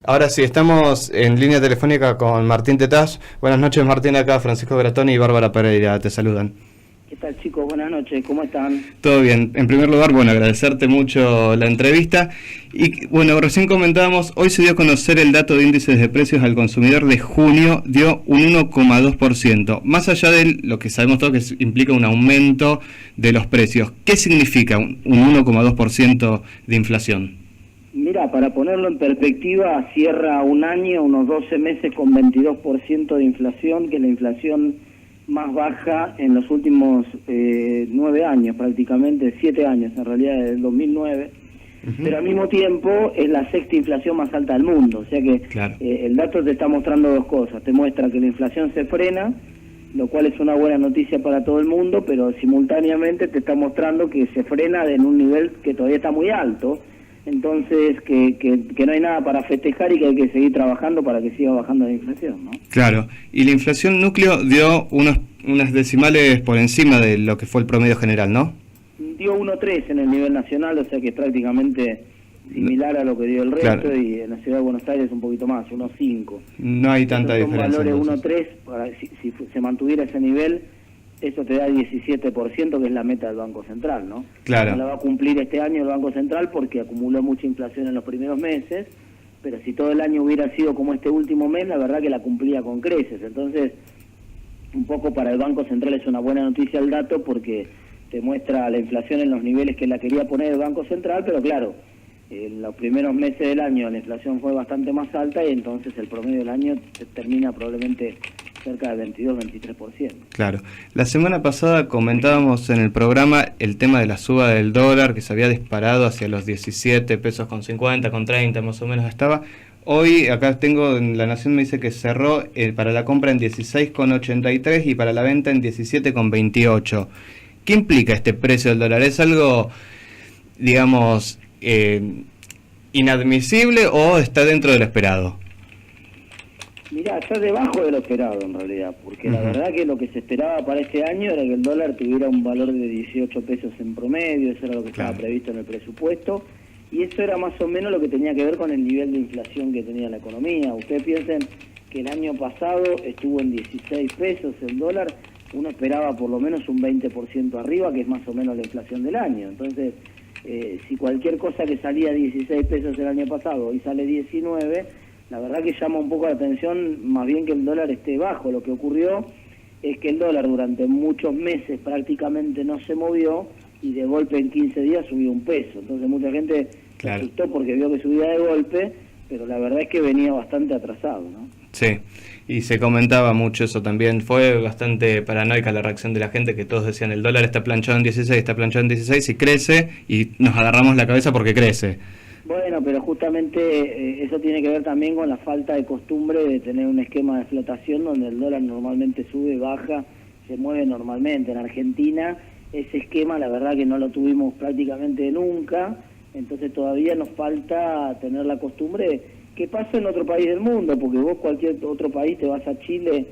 Ahora sí, estamos en línea telefónica con Martín Tetaz. Buenas noches, Martín, acá Francisco Gratoni y Bárbara Pereira te saludan. ¿Qué tal, chicos? Buenas noches, ¿cómo están? Todo bien. En primer lugar, agradecerte mucho la entrevista. Y recién comentábamos, hoy se dio a conocer el dato de índices de precios al consumidor de junio, dio un 1,2%. Más allá de lo que sabemos todos que implica un aumento de los precios, ¿qué significa un 1,2% de inflación? Mira, para ponerlo en perspectiva, cierra un año, unos 12 meses con 22% de inflación, que es la inflación más baja en los últimos 9 años, prácticamente 7 años, en realidad desde el 2009. Pero al mismo tiempo es la sexta inflación más alta del mundo, o sea que Claro. El dato te está mostrando dos cosas. Te muestra que la inflación se frena, lo cual es una buena noticia para todo el mundo, pero simultáneamente te está mostrando que se frena en un nivel que todavía está muy alto. Entonces, que no hay nada para festejar y que hay que seguir trabajando para que siga bajando la inflación, ¿no? Claro, y la inflación núcleo dio unas decimales por encima de lo que fue el promedio general, ¿no? Dio 1,3 en el nivel nacional, o sea que es prácticamente similar a lo que dio el resto, Claro. y en la ciudad de Buenos Aires un poquito más, 1,5. No hay tanta Esos son diferencia. valores Entonces. 1,3, si se mantuviera ese nivel, eso te da 17%, que es la meta del Banco Central, ¿no? Claro. No la va a cumplir este año el Banco Central porque acumuló mucha inflación en los primeros meses, pero si todo el año hubiera sido como este último mes, la verdad que la cumplía con creces. Entonces, un poco para el Banco Central es una buena noticia el dato porque te muestra la inflación en los niveles que la quería poner el Banco Central, pero claro, en los primeros meses del año la inflación fue bastante más alta y entonces el promedio del año termina probablemente cerca del 22-23%. Claro. La semana pasada comentábamos en el programa el tema de la suba del dólar, que se había disparado hacia los 17 pesos con 50, con 30 más o menos estaba. Hoy, acá tengo, en La Nación me dice que cerró para la compra en 16,83 y para la venta en 17,28. ¿Qué implica este precio del dólar? ¿Es algo, digamos, inadmisible o está dentro de lo esperado? Mirá, está debajo de lo esperado en realidad, porque la verdad que lo que se esperaba para este año era que el dólar tuviera un valor de 18 pesos en promedio, eso era lo que estaba previsto en el presupuesto, y eso era más o menos lo que tenía que ver con el nivel de inflación que tenía la economía. Ustedes piensen que el año pasado estuvo en 16 pesos el dólar, uno esperaba por lo menos un 20% arriba, que es más o menos la inflación del año. Entonces, si cualquier cosa que salía a 16 pesos el año pasado y sale 19, la verdad que llama un poco la atención, más bien que el dólar esté bajo. Lo que ocurrió es que el dólar durante muchos meses prácticamente no se movió y de golpe en 15 días subió un peso. Entonces mucha gente se asustó porque vio que subía de golpe, pero la verdad es que venía bastante atrasado, ¿no? Sí, y se comentaba mucho eso también. Fue bastante paranoica la reacción de la gente, que todos decían el dólar está planchado en 16, está planchado en 16 y crece, y nos agarramos la cabeza porque crece. Bueno, pero justamente eso tiene que ver también con la falta de costumbre de tener un esquema de flotación donde el dólar normalmente sube, baja, se mueve normalmente. En Argentina ese esquema la verdad que no lo tuvimos prácticamente nunca, entonces todavía nos falta tener la costumbre que pasa en otro país del mundo, porque vos cualquier otro país te vas a Chile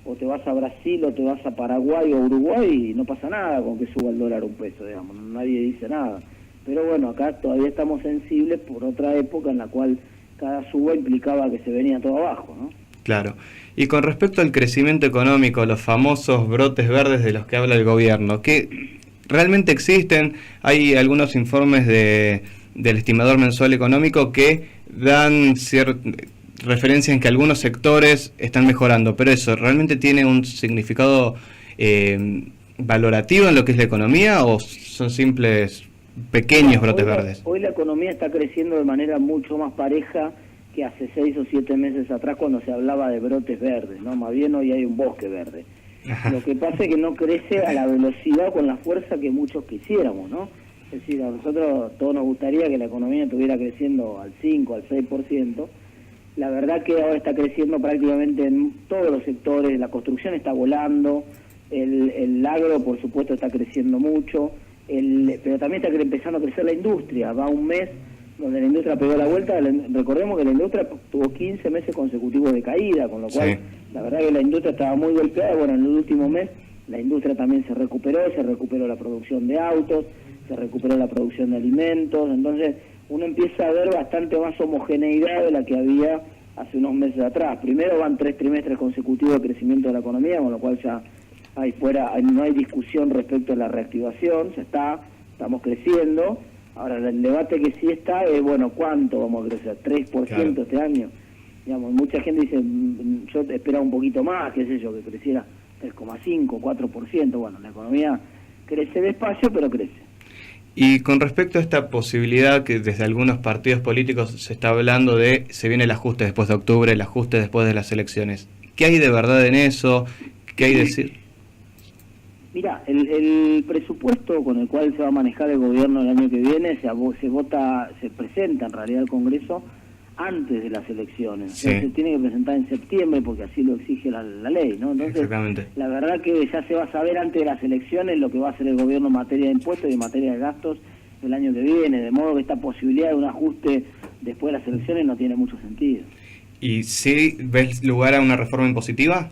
o te vas a Brasil o te vas a Paraguay o Uruguay y no pasa nada con que suba el dólar un peso, digamos, nadie dice nada. Pero bueno, acá todavía estamos sensibles por otra época en la cual cada suba implicaba que se venía todo abajo, ¿no? Claro. Y con respecto al crecimiento económico, los famosos brotes verdes de los que habla el gobierno, ¿que realmente existen? Hay algunos informes del estimador mensual económico que dan referencia en que algunos sectores están mejorando, pero eso, ¿realmente tiene un significado valorativo en lo que es la economía o son simples pequeños brotes verdes? Hoy la economía está creciendo de manera mucho más pareja que hace 6 o 7 meses atrás cuando se hablaba de brotes verdes, ¿no? Más bien hoy hay un bosque verde. Ajá. Lo que pasa es que no crece a la velocidad o con la fuerza que muchos quisiéramos, ¿no? Es decir, a nosotros todos nos gustaría que la economía estuviera creciendo al 5, al 6%. La verdad que ahora está creciendo prácticamente en todos los sectores, la construcción está volando, el agro por supuesto está creciendo mucho, pero también está empezando a crecer la industria. Va un mes donde la industria pegó la vuelta. Recordemos que la industria tuvo 15 meses consecutivos de caída, con lo cual la verdad que la industria estaba muy golpeada. Bueno, en el último mes la industria también se recuperó la producción de autos, se recuperó la producción de alimentos. Entonces uno empieza a ver bastante más homogeneidad de la que había hace unos meses atrás. Primero van 3 trimestres consecutivos de crecimiento de la economía, con lo cual ya no hay discusión respecto a la reactivación, estamos creciendo. Ahora, el debate que sí está es, bueno, ¿cuánto vamos a crecer? ¿3% claro. Este año? Digamos, mucha gente dice, yo esperaba un poquito más, qué sé yo, que creciera 3,5, 4%. Bueno, la economía crece despacio, pero crece. Y con respecto a esta posibilidad que desde algunos partidos políticos se está hablando de, se viene el ajuste después de octubre, el ajuste después de las elecciones. ¿Qué hay de verdad en eso? ¿Qué hay de decir? Mira, el presupuesto con el cual se va a manejar el gobierno el año que viene se presenta en realidad al Congreso antes de las elecciones. Sí. Se tiene que presentar en septiembre porque así lo exige la ley, ¿no? Entonces, la verdad que ya se va a saber antes de las elecciones lo que va a hacer el gobierno en materia de impuestos y en materia de gastos el año que viene, de modo que esta posibilidad de un ajuste después de las elecciones no tiene mucho sentido. ¿Y si ves lugar a una reforma impositiva?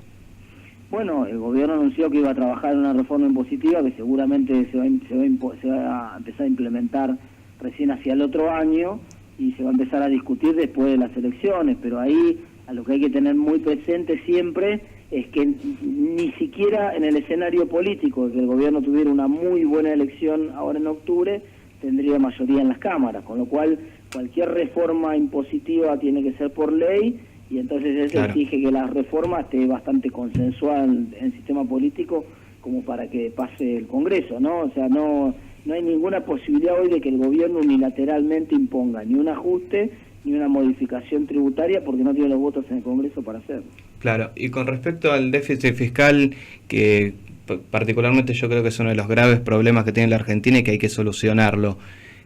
Bueno, el gobierno anunció que iba a trabajar en una reforma impositiva que seguramente se va a empezar a implementar recién hacia el otro año y se va a empezar a discutir después de las elecciones, pero ahí a lo que hay que tener muy presente siempre es que ni siquiera en el escenario político, que el gobierno tuviera una muy buena elección ahora en octubre, tendría mayoría en las cámaras, con lo cual cualquier reforma impositiva tiene que ser por ley, y entonces eso exige que la reforma esté bastante consensuada en el sistema político como para que pase el Congreso, ¿no? O sea, no hay ninguna posibilidad hoy de que el gobierno unilateralmente imponga ni un ajuste ni una modificación tributaria porque no tiene los votos en el Congreso para hacerlo. Claro, y con respecto al déficit fiscal, que particularmente yo creo que es uno de los graves problemas que tiene la Argentina y que hay que solucionarlo,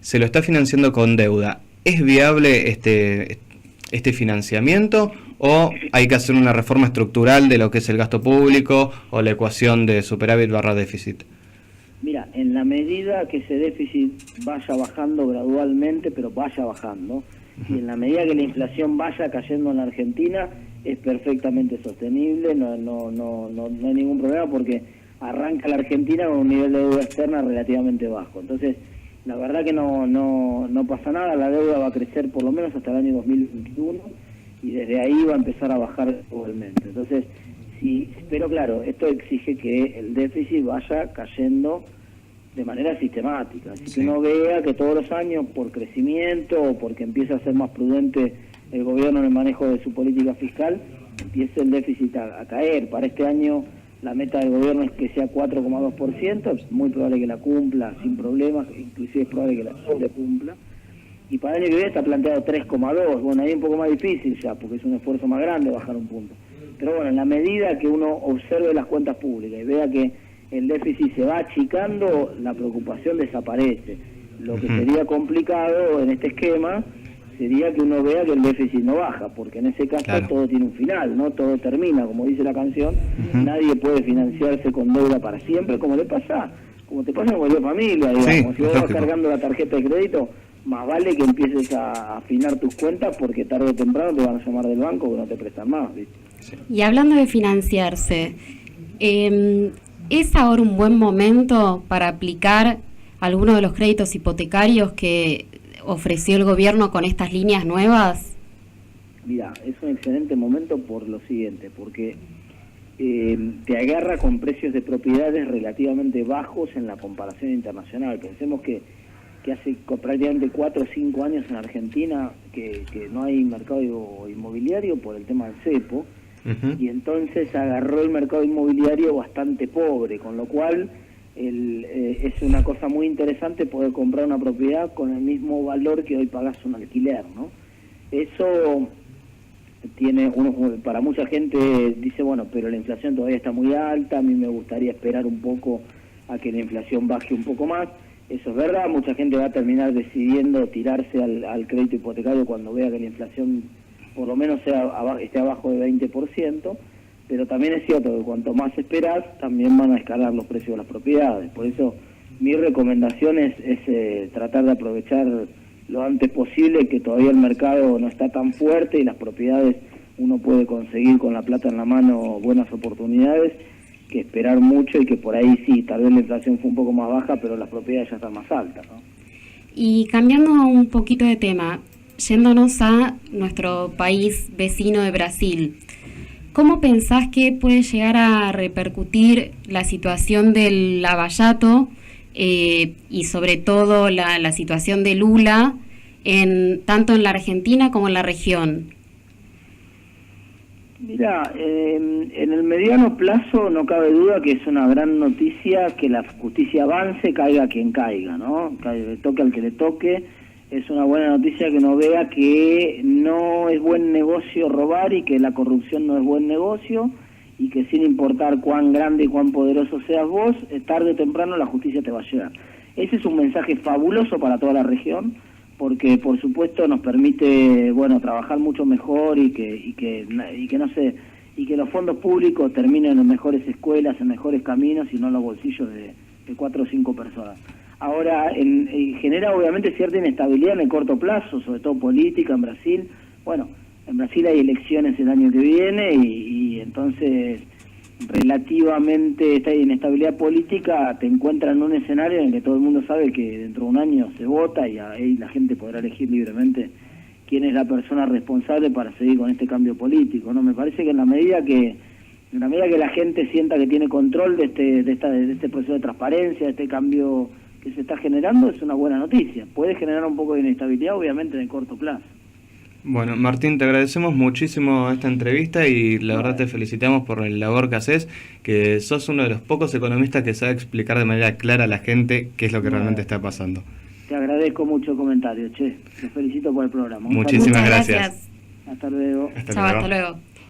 se lo está financiando con deuda. ¿Es viable este financiamiento o hay que hacer una reforma estructural de lo que es el gasto público o la ecuación de superávit barra déficit? Mira, en la medida que ese déficit vaya bajando gradualmente, pero vaya bajando, y en la medida que la inflación vaya cayendo en la Argentina, es perfectamente sostenible, no hay ningún problema porque arranca la Argentina con un nivel de deuda externa relativamente bajo. Entonces, la verdad que no pasa nada, la deuda va a crecer por lo menos hasta el año 2021 y desde ahí va a empezar a bajar gradualmente. Entonces, sí, pero claro, esto exige que el déficit vaya cayendo de manera sistemática. Así que uno vea que todos los años, por crecimiento o porque empieza a ser más prudente el gobierno en el manejo de su política fiscal, empiece el déficit a caer. Para este año la meta del gobierno es que sea 4,2%, es muy probable que la cumpla sin problemas, inclusive es probable que la sobrecumpla. Y para el año que viene está planteado 3,2%, bueno, ahí es un poco más difícil ya, porque es un esfuerzo más grande bajar un punto. Pero bueno, en la medida que uno observe las cuentas públicas y vea que el déficit se va achicando, la preocupación desaparece. Lo que sería complicado en este esquema sería que uno vea que el déficit no baja, porque en ese caso todo tiene un final, ¿no? Todo termina, como dice la canción, nadie puede financiarse con deuda para siempre, como te pasa en cualquier familia, digamos. Si vos vas cargando la tarjeta de crédito, más vale que empieces a afinar tus cuentas porque tarde o temprano te van a llamar del banco que no te prestan más, ¿viste? Y hablando de financiarse, ¿es ahora un buen momento para aplicar algunos de los créditos hipotecarios que ofreció el gobierno con estas líneas nuevas? Mira, es un excelente momento por lo siguiente, porque te agarra con precios de propiedades relativamente bajos en la comparación internacional. Pensemos que hace prácticamente 4 o 5 años en Argentina que no hay mercado inmobiliario por el tema del cepo, y entonces agarró el mercado inmobiliario bastante pobre, con lo cual es una cosa muy interesante poder comprar una propiedad con el mismo valor que hoy pagas un alquiler, ¿no? Eso para mucha gente dice, bueno, pero la inflación todavía está muy alta, a mí me gustaría esperar un poco a que la inflación baje un poco más. Eso es verdad, mucha gente va a terminar decidiendo tirarse al crédito hipotecario cuando vea que la inflación por lo menos esté abajo de 20%, pero también es cierto que cuanto más esperás, también van a escalar los precios de las propiedades. Por eso mi recomendación es tratar de aprovechar lo antes posible, que todavía el mercado no está tan fuerte y las propiedades uno puede conseguir con la plata en la mano buenas oportunidades, que esperar mucho y que por ahí sí, tal vez la inflación fue un poco más baja, pero las propiedades ya están más altas, ¿no? Y cambiando un poquito de tema, yéndonos a nuestro país vecino de Brasil, ¿cómo pensás que puede llegar a repercutir la situación del Lava-Jato y sobre todo la situación de Lula tanto en la Argentina como en la región? Mira, en el mediano plazo no cabe duda que es una gran noticia que la justicia avance, caiga quien caiga, ¿no? Le toque al que le toque. Es una buena noticia que uno vea que no es buen negocio robar y que la corrupción no es buen negocio y que sin importar cuán grande y cuán poderoso seas vos, tarde o temprano la justicia te va a llegar. Ese es un mensaje fabuloso para toda la región, porque por supuesto nos permite, bueno, trabajar mucho mejor y que los fondos públicos terminen en mejores escuelas, en mejores caminos y no en los bolsillos de 4 o 5 personas. Ahora, genera obviamente cierta inestabilidad en el corto plazo, sobre todo política en Brasil. Bueno, en Brasil hay elecciones el año que viene y entonces relativamente esta inestabilidad política te encuentra en un escenario en el que todo el mundo sabe que dentro de un año se vota y ahí la gente podrá elegir libremente quién es la persona responsable para seguir con este cambio político, ¿no? Me parece que en la medida que la gente sienta que tiene control de este proceso de transparencia, de este cambio que se está generando, es una buena noticia. Puede generar un poco de inestabilidad, obviamente, en el corto plazo. Bueno, Martín, te agradecemos muchísimo esta entrevista y la verdad te felicitamos por la labor que haces, que sos uno de los pocos economistas que sabe explicar de manera clara a la gente qué es lo que realmente está pasando. Te agradezco mucho el comentario, che. Te felicito por el programa. Muchísimas gracias. Hasta luego. Hasta luego.